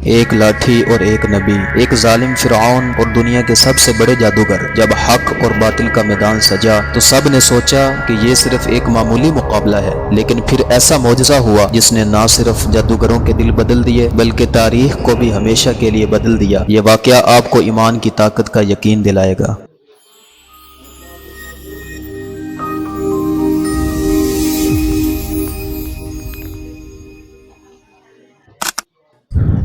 ایک لاٹھی اور ایک نبی، ایک ظالم فرعون اور دنیا کے سب سے بڑے جادوگر۔ جب حق اور باطل کا میدان سجا تو سب نے سوچا کہ یہ صرف ایک معمولی مقابلہ ہے، لیکن پھر ایسا معجزہ ہوا جس نے نہ صرف جادوگروں کے دل بدل دیے بلکہ تاریخ کو بھی ہمیشہ کے لیے بدل دیا۔ یہ واقعہ آپ کو ایمان کی طاقت کا یقین دلائے گا۔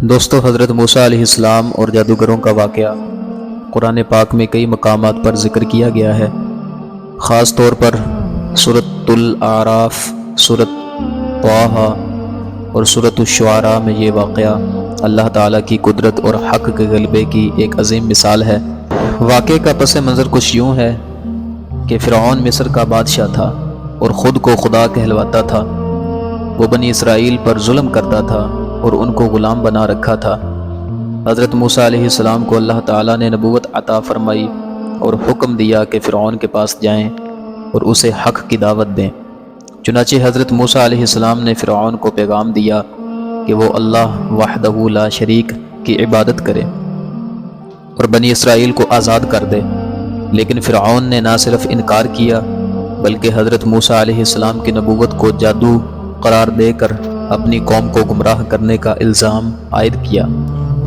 دوستو، حضرت موسیٰ علیہ السلام اور جادوگروں کا واقعہ قرآن پاک میں کئی مقامات پر ذکر کیا گیا ہے، خاص طور پر سورۃ الاعراف، سورۃ طٰہٰ اور سورۃ الشعراء میں یہ واقعہ اللہ تعالیٰ کی قدرت اور حق کے غلبے کی ایک عظیم مثال ہے۔ واقعے کا پس منظر کچھ یوں ہے کہ فرعون مصر کا بادشاہ تھا اور خود کو خدا کہلواتا تھا۔ وہ بنی اسرائیل پر ظلم کرتا تھا اور ان کو غلام بنا رکھا تھا۔ حضرت موسیٰ علیہ السلام کو اللہ تعالیٰ نے نبوت عطا فرمائی اور حکم دیا کہ فرعون کے پاس جائیں اور اسے حق کی دعوت دیں۔ چنانچہ حضرت موسیٰ علیہ السلام نے فرعون کو پیغام دیا کہ وہ اللہ وحدہ لا شریک کی عبادت کرے اور بنی اسرائیل کو آزاد کر دے، لیکن فرعون نے نہ صرف انکار کیا بلکہ حضرت موسیٰ علیہ السلام کی نبوت کو جادو قرار دے کر اپنی قوم کو گمراہ کرنے کا الزام عائد کیا۔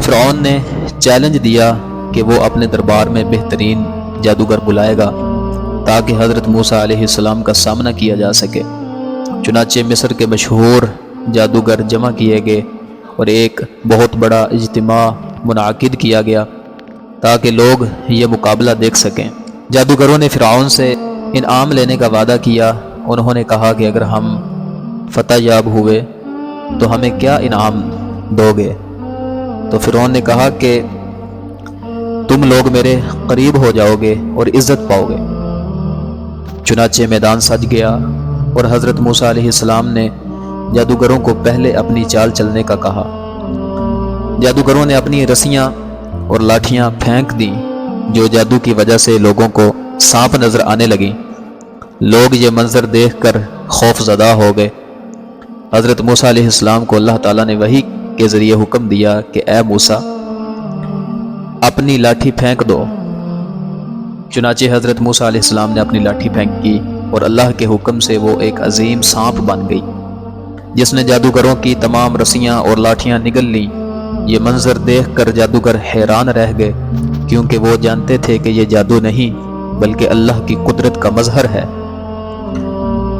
فرعون نے چیلنج دیا کہ وہ اپنے دربار میں بہترین جادوگر بلائے گا تاکہ حضرت موسیٰ علیہ السلام کا سامنا کیا جا سکے۔ چنانچہ مصر کے مشہور جادوگر جمع کیے گئے اور ایک بہت بڑا اجتماع منعقد کیا گیا تاکہ لوگ یہ مقابلہ دیکھ سکیں۔ جادوگروں نے فرعون سے انعام لینے کا وعدہ کیا۔ انہوں نے کہا کہ اگر ہم فتح یاب ہوئے تو ہمیں کیا انعام دو گے؟ تو فرعون نے کہا کہ تم لوگ میرے قریب ہو جاؤ گے اور عزت پاؤ گے۔ چنانچہ میدان سج گیا اور حضرت موسیٰ علیہ السلام نے جادوگروں کو پہلے اپنی چال چلنے کا کہا۔ جادوگروں نے اپنی رسیاں اور لاٹھیاں پھینک دیں، جو جادو کی وجہ سے لوگوں کو سانپ نظر آنے لگیں۔ لوگ یہ منظر دیکھ کر خوف زدہ ہو گئے۔ حضرت موسیٰ علیہ السلام کو اللہ تعالیٰ نے وحی کے ذریعے حکم دیا کہ اے موسیٰ، اپنی لاٹھی پھینک دو۔ چنانچہ حضرت موسیٰ علیہ السلام نے اپنی لاٹھی پھینکی اور اللہ کے حکم سے وہ ایک عظیم سانپ بن گئی جس نے جادوگروں کی تمام رسیاں اور لاٹھیاں نگل لیں۔ یہ منظر دیکھ کر جادوگر حیران رہ گئے، کیونکہ وہ جانتے تھے کہ یہ جادو نہیں بلکہ اللہ کی قدرت کا مظہر ہے۔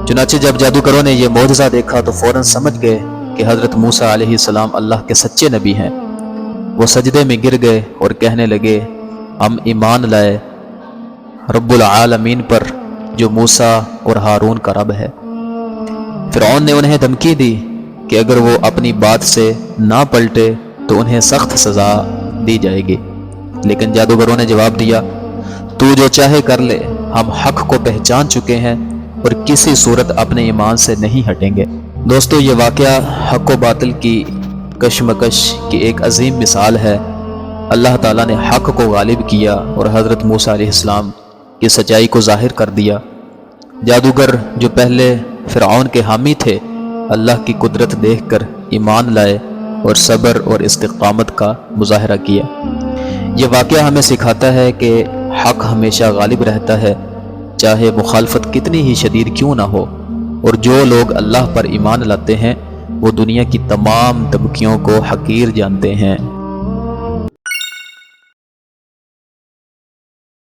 چنانچہ جب جادوگروں نے یہ معجزہ دیکھا تو فوراً سمجھ گئے کہ حضرت موسیٰ علیہ السلام اللہ کے سچے نبی ہیں۔ وہ سجدے میں گر گئے اور کہنے لگے، ہم ایمان لائے رب العالمین پر جو موسیٰ اور ہارون کا رب ہے۔ فرعون نے انہیں دھمکی دی کہ اگر وہ اپنی بات سے نہ پلٹے تو انہیں سخت سزا دی جائے گی، لیکن جادوگروں نے جواب دیا، تو جو چاہے کر لے، ہم حق کو پہچان چکے ہیں اور کسی صورت اپنے ایمان سے نہیں ہٹیں گے۔ دوستو، یہ واقعہ حق و باطل کی کشمکش کی ایک عظیم مثال ہے۔ اللہ تعالیٰ نے حق کو غالب کیا اور حضرت موسیٰ علیہ السلام کی سچائی کو ظاہر کر دیا۔ جادوگر جو پہلے فرعون کے حامی تھے، اللہ کی قدرت دیکھ کر ایمان لائے اور صبر اور استقامت کا مظاہرہ کیا۔ یہ واقعہ ہمیں سکھاتا ہے کہ حق ہمیشہ غالب رہتا ہے، چاہے مخالفت کتنی ہی شدید کیوں نہ ہو، اور جو لوگ اللہ پر ایمان لاتے ہیں وہ دنیا کی تمام دھمکیوں کو حقیر جانتے ہیں۔